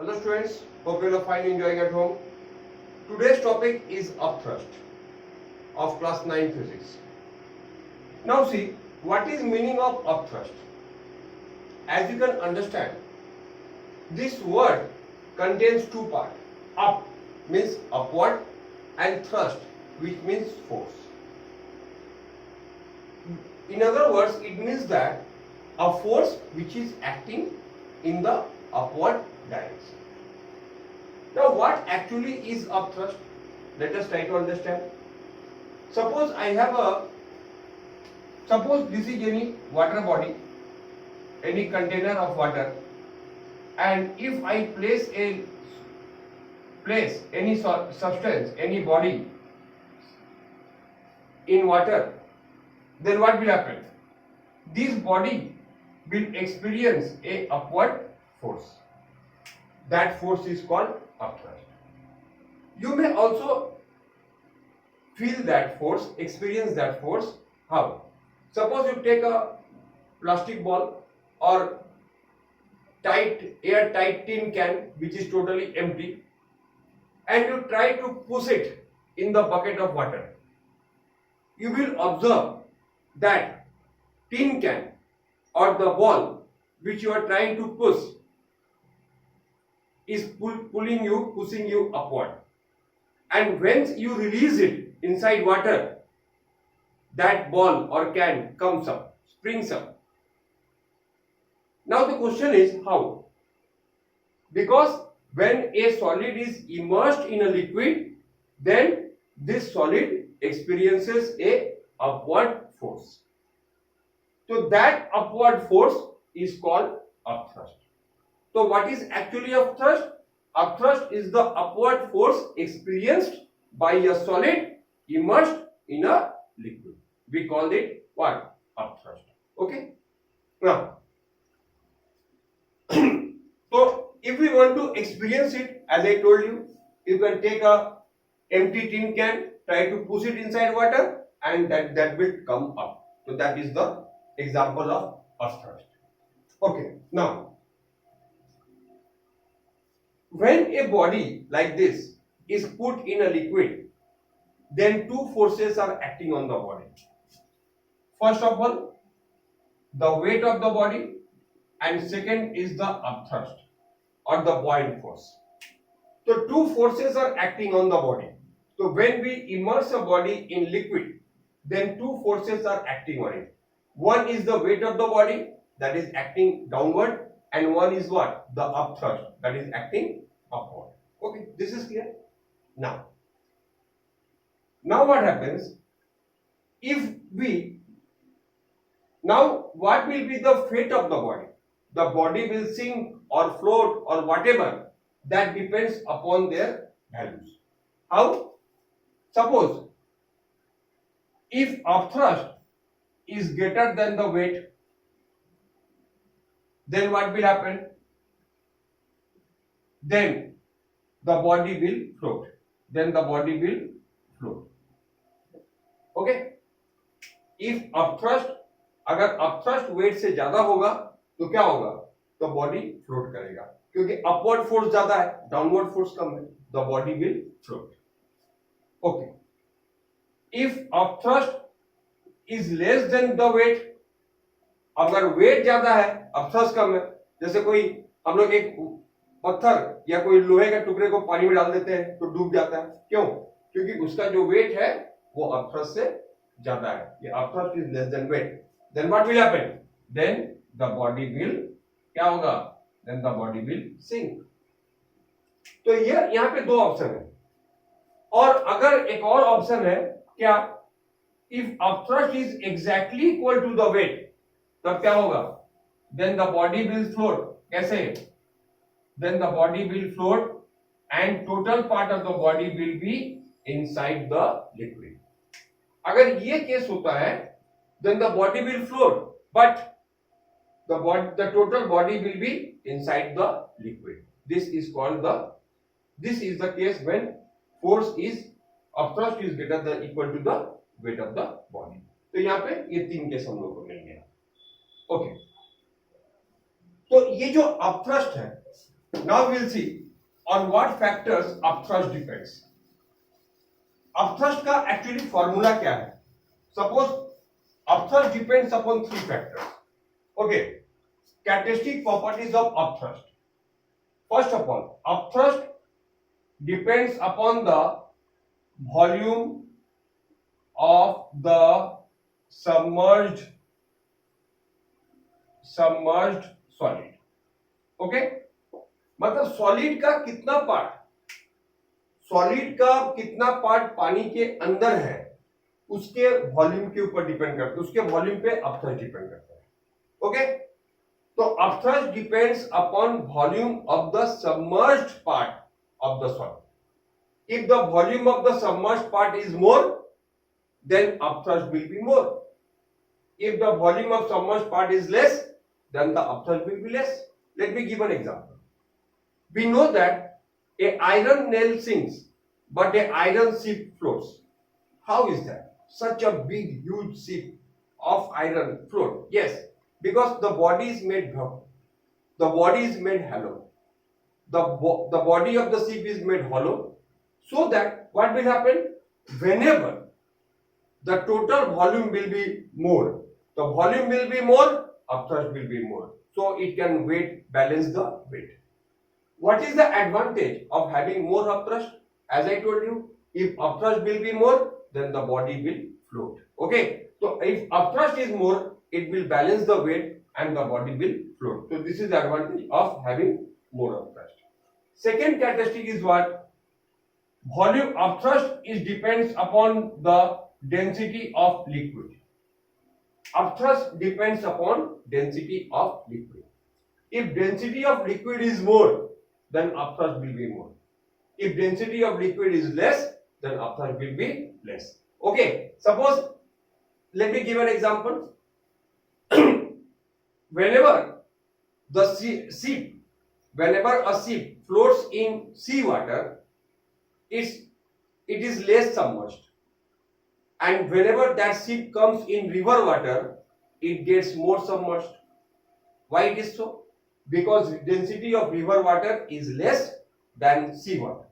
Hello students, hope you are fine enjoying at home. Today's topic is upthrust of class 9 physics. Now see, what is meaning of upthrust? As you can understand, this word contains two parts. Up means upward and thrust which means force. In other words, it means that a force which is acting in the upward direction. Now what actually is upthrust? Let us try to understand. Suppose this is any water body, any container of water, and if I place any substance, any body in water, then what will happen? This body will experience a upward force. That force is called upthrust. You may also feel that force, experience that force. How? Suppose you take a plastic ball or airtight tin can which is totally empty and you try to push it in the bucket of water. You will observe that tin can or the ball which you are trying to push is pushing you upward. And when you release it inside water, that ball or can comes up, springs up. Now the question is how? Because when a solid is immersed in a liquid, then this solid experiences a upward force. So that upward force is called upthrust. So what is actually upthrust? Upthrust is the upward force experienced by a solid immersed in a liquid. We call it what? Upthrust. Okay. Now, so if we want to experience it, as I told you, you can take a empty tin can, try to push it inside water, and that will come up. So that is the example of upthrust. Okay. Now, when a body like this is put in a liquid, then two forces are acting on the body. First of all, the weight of the body, and second is the upthrust or the buoyant force. So two forces are acting on the body. So when we immerse a body in liquid, then two forces are acting on it. One is the weight of the body that is acting downward, and one is what? The upthrust that is acting upward. Okay, this is clear. Now what happens what will be the fate of the body? The body will sink or float or whatever, that depends upon their values. How? Suppose if upthrust is greater than the weight, then what will happen? Then the body will float. Okay? If upthrust, अगर upthrust weight से ज्यादा होगा तो क्या होगा? तो body float करेगा, क्योंकि upward force ज्यादा है, downward force कम है, the body will float. Okay. If upthrust is less than the weight, अगर weight ज्यादा है, upthrust कम है, जैसे कोई हम लोग एक पत्थर या कोई लोहे के टुकड़े को पानी में डाल देते हैं तो डूब जाता है. क्यों? क्योंकि उसका जो weight है वो upthrust से ज्यादा है. ये upthrust is less than weight. Then what will happen? Then the body will क्या होगा? Then the body will sink. तो ये यहाँ पे दो ऑप्शन है, और अगर एक और ऑप्शन है क्या? If upthrust is exactly equal to the weight, तब क्या होगा? Then the body will float. कैसे? Then the body will float and total part of the body will be inside the liquid. अगर ये केस होता है, then the body will float, but the total body will be inside the liquid. This is the case when force is upthrust is greater than equal to the weight of the body. तो यहाँ पे ये तीन case हम लोग को मिल गया. Okay, तो ये जो अपथ्रस्ट है Now we'll see on what factors upthrust depends. Upthrust का actually formula क्या है? Suppose upthrust depends upon three factors. Okay, characteristic properties of upthrust. First of all, upthrust depends upon the volume of the submerged solid. Okay, मतलब solid का कितना part पानी के अंदर है उसके वॉल्यूम के ऊपर डिपेंड करता है, उसके वॉल्यूम पे अपथ्रस्ट डिपेंड करता है. ओके, तो upthrust depends upon volume of the submerged part of the solid. If the volume of the submerged part is more, then upthrust will be more. If the volume of submerged part is less, then the upthrust will be less. Let me give an example. We know that a iron nail sinks, but a iron ship floats. How is that? Such a big, huge ship of iron float. Yes, because the body is made hollow. The body is made hollow. The body of the ship is made hollow. So that what will happen? Whenever the total volume will be more, the volume will be more, upthrust will be more. So it can balance the weight. What is the advantage of having more upthrust? As I told you, if upthrust will be more, then the body will float. Okay. So if upthrust is more, it will balance the weight and the body will float. So this is the advantage of having more upthrust. Second characteristic is what? Volume upthrust depends upon the density of liquid. Upthrust depends upon density of liquid. If density of liquid is more, then upthrust will be more. If density of liquid is less, then upthrust will be less. Okay, suppose, let me give an example. Whenever a ship floats in seawater, it is less submerged, and whenever that ship comes in river water, it gets more submerged. Why it is so? Because density of river water is less than sea water.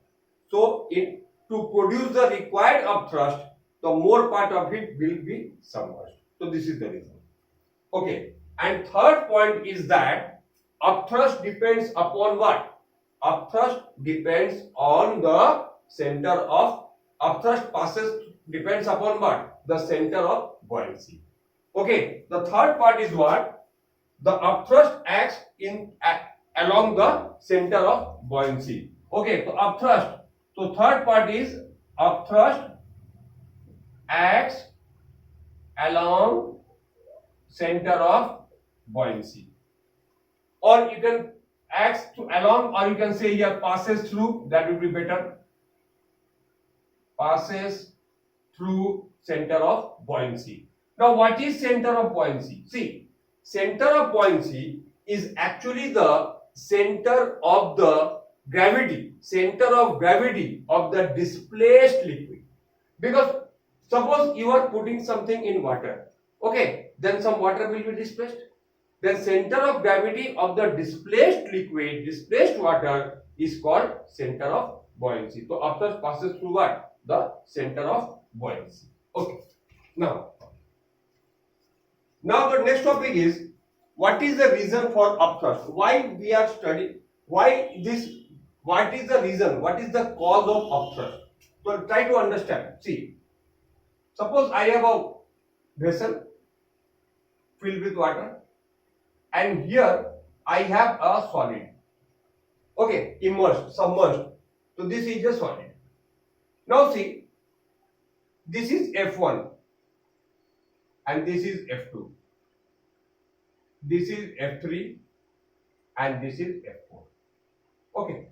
So to produce the required upthrust, the more part of it will be submerged. So this is the reason. Okay, and third point is that upthrust depends upon what? Upthrust depends on the center of depends upon what? The center of buoyancy. Okay, the third part is what? The upthrust acts along the center of buoyancy. Okay, so upthrust. So third part is upthrust acts along center of buoyancy, or you can acts along, or you can say here passes through. That would be better. Passes through center of buoyancy. Now what is center of buoyancy? See, center of buoyancy is actually the center of the gravity of the displaced liquid. Because suppose you are putting something in water, okay, then some water will be displaced. Then center of gravity of the displaced liquid, displaced water is called center of buoyancy. So upthrust passes through what? The center of buoyancy. Okay. Now the next topic is, what is the reason for upthrust? Why we are studying? Why this? What is the reason? What is the cause of upthrust? So try to understand. See, suppose I have a vessel filled with water, and here I have a solid. Okay, immersed, submerged. So this is a solid. Now see, this is F1 and this is F2. This is F3 and this is F4. Okay.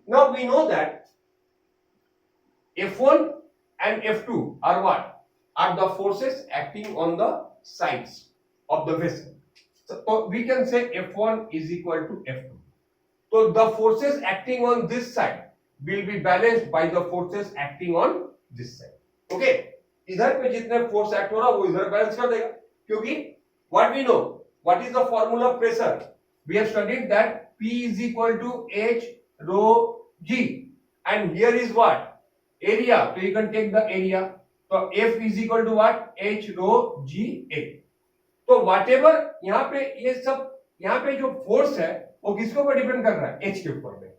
Now we know that F1 and F2 are what? Are the forces acting on the sides of the vessel. So we can say F1 is equal to F2. So the forces acting on this side will be balanced by the forces acting on this side. Okay, इधर पे जितने force act हो रहा वो इधर balance कर देगा, क्योंकि what we know, what is the formula of pressure? We have studied that P is equal to H rho G, and here is what? Area. So you can take the area. So F is equal to what? H rho G A. तो whatever यहाँ पे ये सब यहाँ पे जो force है वो किसके ऊपर डिपेंड कर रहा है? H के ऊपर में,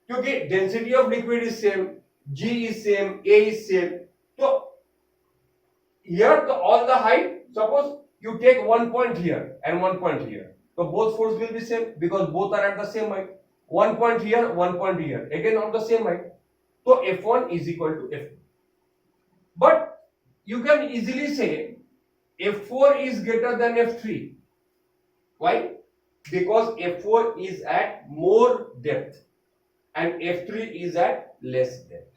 क्योंकि density of liquid is same, G is same, A is same. So here all the height, suppose you take 1 point here and 1 point here, so both force will be same because both are at the same height. 1 point here, 1 point here, again of the same height. So F1 is equal to F2. But you can easily say F4 is greater than F3. Why? Because F4 is at more depth and F3 is at less depth.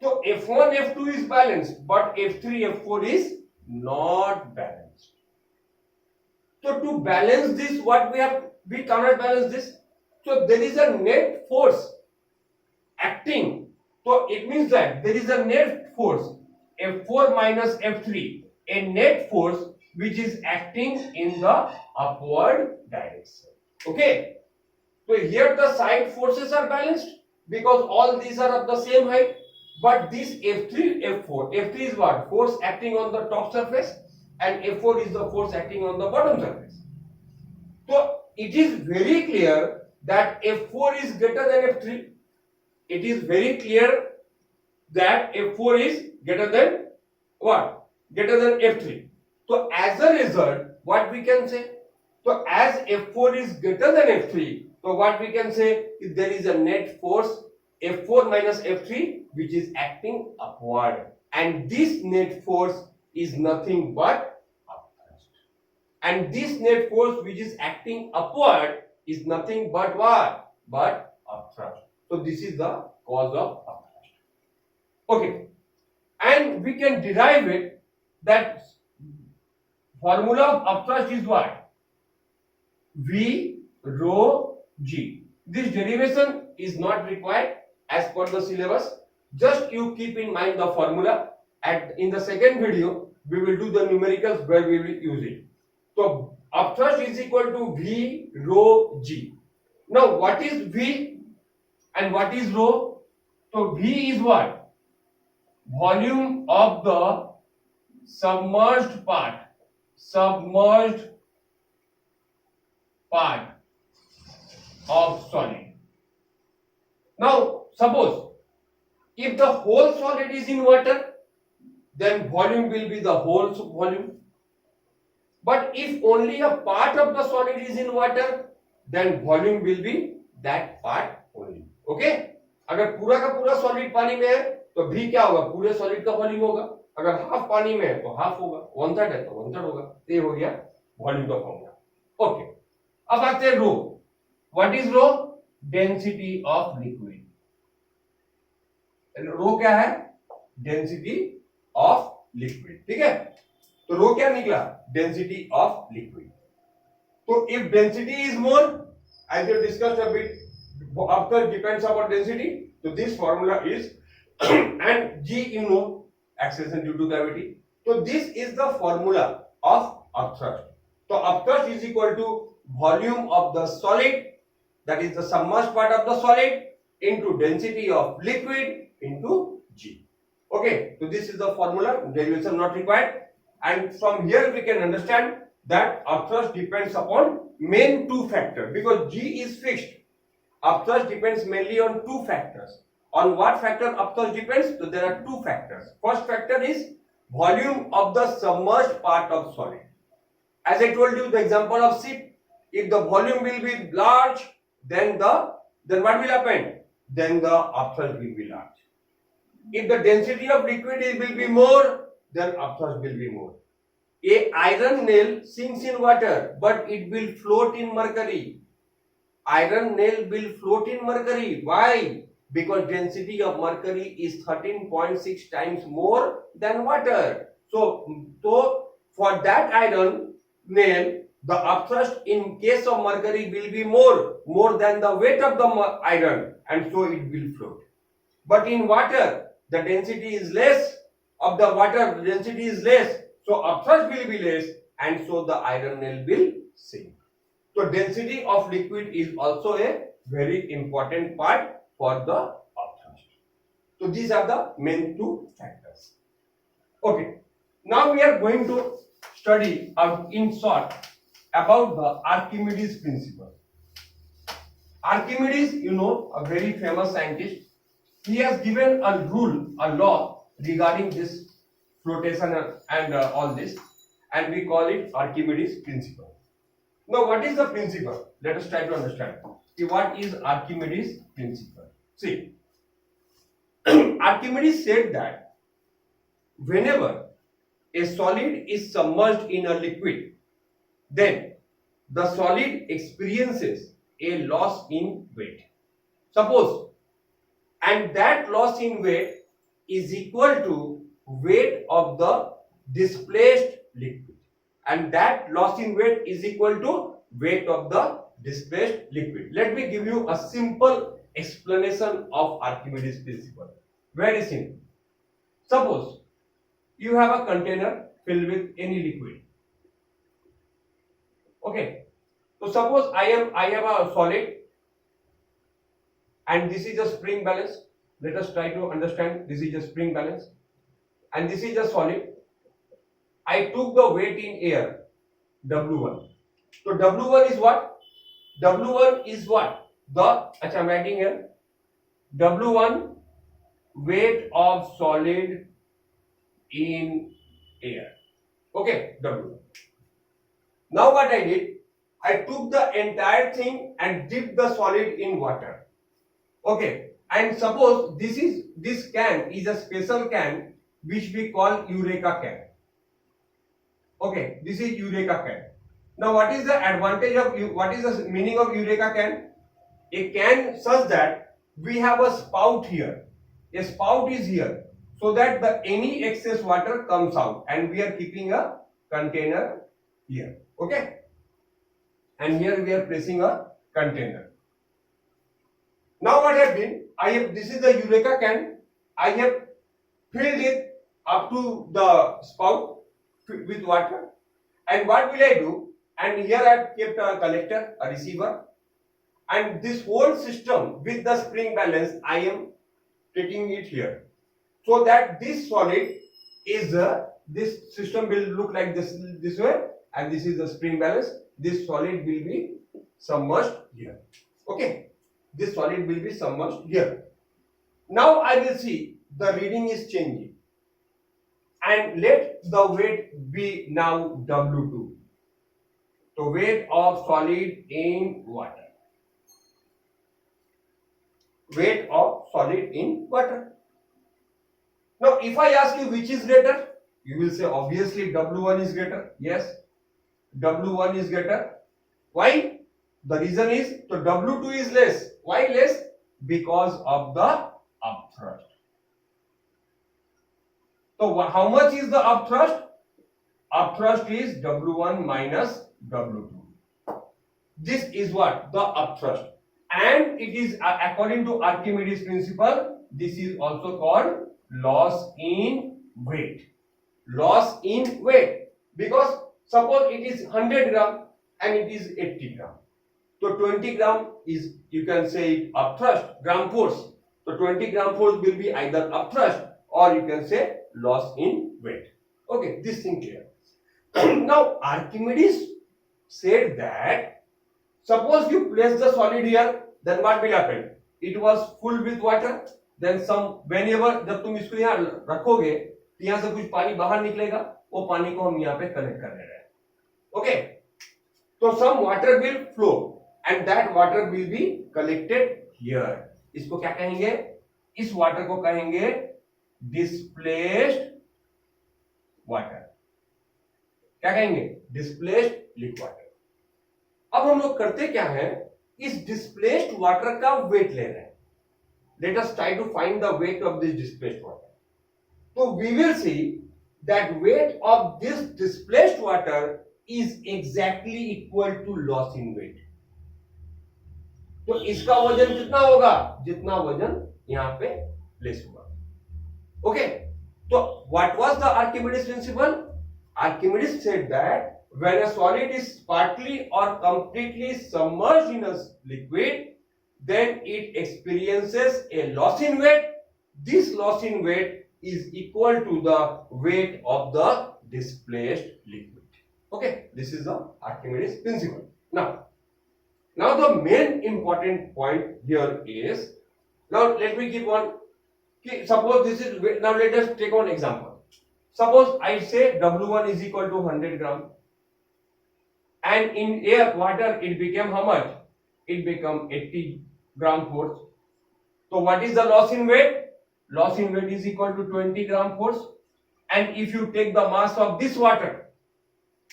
So F1, F2 is balanced, but F3, F4 is not balanced. So to balance this, what we cannot balance this. So there is a net force acting. So it means that there is a net force F4 minus F3, a net force which is acting in the upward direction. Okay. So here the side forces are balanced because all these are of the same height. But this F3, F4, F3 is what? Force acting on the top surface, and F4 is the force acting on the bottom surface. So it is very clear that F4 is greater than F3. It is very clear that F4 is greater than what? Greater than F3. So as a result, what we can say? So as F4 is greater than F3, so what we can say is there is a net force F4 minus F3 which is acting upward, and this net force is nothing but upthrust. And this net force which is acting upward is nothing but what? But upthrust. So this is the cause of upthrust. Okay. And we can derive it that formula of upthrust is what? V rho G. This derivation is not required as per the syllabus. Just you keep in mind the formula, and in the second video we will do the numericals where we will use it. So upthrust is equal to V rho G. Now what is V and what is rho? So V is what? Volume of the submerged part of solid. Now suppose if the whole solid is in water, then volume will be the whole volume. But if only a part of the solid is in water, then volume will be that part only. Okay? अगर पूरा का पूरा solid पानी में है तो भी क्या होगा? पूरे सॉलिड का वॉल्यूम होगा. अगर हाफ पानी में है तो हाफ होगा, 1/3 है तो 1/3 होगा. तो ये हो गया वॉल्यूम का फॉर्मूला. ओके, अब आते हैं rho. What is rho? Density of liquid. Rho क्या है? Density of liquid. ठीक है, तो रो क्या निकला? Density of liquid. तो if density is more, as we discussed a bit, after depends upon density, so this formula is and G, you know, acceleration due to gravity. So this is the formula of upthrust. So upthrust is equal to volume of the solid, that is the submerged part of the solid, into density of liquid into G. Okay, so this is the formula, derivation not required. And from here we can understand that upthrust depends upon main two factors, because G is fixed. Upthrust depends mainly on two factors. On what factor upthrust depends? So there are two factors. First factor is volume of the submerged part of solid. As I told you the example of ship, if the volume will be large, then what will happen? Then the upthrust will be large. If the density of liquid will be more, then upthrust will be more. A iron nail sinks in water, but it will float in mercury. Iron nail will float in mercury. Why? Because density of mercury is 13.6 times more than water. So for that iron nail, the upthrust in case of mercury will be more than the weight of the iron, and so it will float. But in water, the density is less. Of the water, density is less, so upthrust will be less, and so the iron nail will sink. So density of liquid is also a very important part for the upthrust. So these are the main two factors. Okay, now we are going to study in short about the Archimedes principle. Archimedes, you know, a very famous scientist. He has given a rule, a law regarding this flotation and all this, and we call it Archimedes principle. Now, what is the principle? Let us try to understand. See, what is Archimedes principle? See, Archimedes said that whenever a solid is submerged in a liquid, then the solid experiences a loss in weight. Suppose, and that loss in weight is equal to weight of the displaced liquid, and that loss in weight is equal to weight of the displaced liquid. Let me give you a simple explanation of Archimedes principle. Very simple. Suppose you have a container filled with any liquid. Okay. So suppose I have a solid and this is a spring balance. Let us try to understand. This is a spring balance and this is a solid. I took the weight in air, W1. So W1 is what? W1 is what? I'm writing here. W1 weight of solid in air. Okay, W1. Now what I did? I took the entire thing and dipped the solid in water. Okay, and suppose this can is a special can which we call Eureka can. Okay, this is Eureka can. Now what is the advantage of what is the meaning of Eureka can? A can such that we have a spout here. A spout is here so that any excess water comes out, and we are keeping a container here. Okay, and here we are placing a container. Now what have been? This is the Eureka can. I have filled it up to the spout with water. And what will I do? And here I have kept a collector, a receiver. And this whole system with the spring balance, I am taking it here. So that this solid is, this system will look like this way. And this is the spring balance. This solid will be submerged here. Okay. This solid will be submerged here. Now I will see the reading is changing. And let the weight be now W2. So weight of solid in water. Weight of solid in water. Now if I ask you which is greater, you will say obviously W1 is greater. Yes, W1 is greater. Why? The reason is, so W2 is less. Why less? Because of the upthrust. So how much is the upthrust? Upthrust is W1 minus W2. This is what? The upthrust. And it is according to Archimedes principle, this is also called loss in weight. Loss in weight. Because suppose it is 100 gram and it is 80 gram. So 20 gram is, you can say, upthrust, gram force. So 20 gram force will be either upthrust or you can say loss in weight. Okay, this thing clear. Now Archimedes said that suppose you place the solid here, then what will happen? It was full with water. Then whenever जब तुम इसको यहाँ रखोगे तो यहाँ से कुछ पानी बाहर निकलेगा, वो पानी को हम यहाँ पे कनेक्ट कर रहे हैं. Okay, so some water will flow and that water will be collected here. इसको क्या कहेंगे? इस वाटर को कहेंगे displaced water. क्या कहेंगे? Displaced liquid water. अब हम लोग करते क्या है? इस displaced water का weight ले रहे हैं. Let us try to find the weight of this displaced water. So we will see that weight of this displaced water is exactly equal to loss in weight. तो इसका वजन कितना होगा? जितना वजन यहाँ पे प्लेस हुआ. Okay. So what was the Archimedes principle? Archimedes said that when a solid is partly or completely submerged in a liquid, then it experiences a loss in weight. This loss in weight is equal to the weight of the displaced liquid. Okay, this is the Archimedes principle. Now the main important point here is, now let me give one. Suppose this is, now let us take one example. Suppose I say W1 is equal to 100 gram, and in water it became how much? It become 80 gram force. So what is the loss in weight? Loss in weight is equal to 20 gram force. And if you take the mass of this water,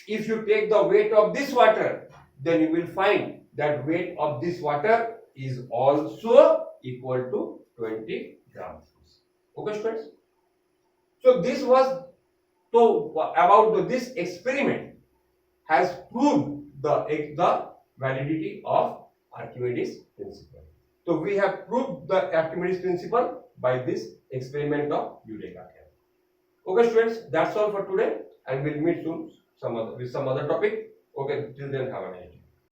if you take the weight of this water, then you will find that weight of this water is also equal to 20 gram force. Okay, students? So this was, so about this experiment has proved the validity of Archimedes principle. So we have proved the Archimedes principle by this experiment of Eureka. Okay, students, that's all for today, and we'll meet soon with some other topic. Okay, till then, have a nice day.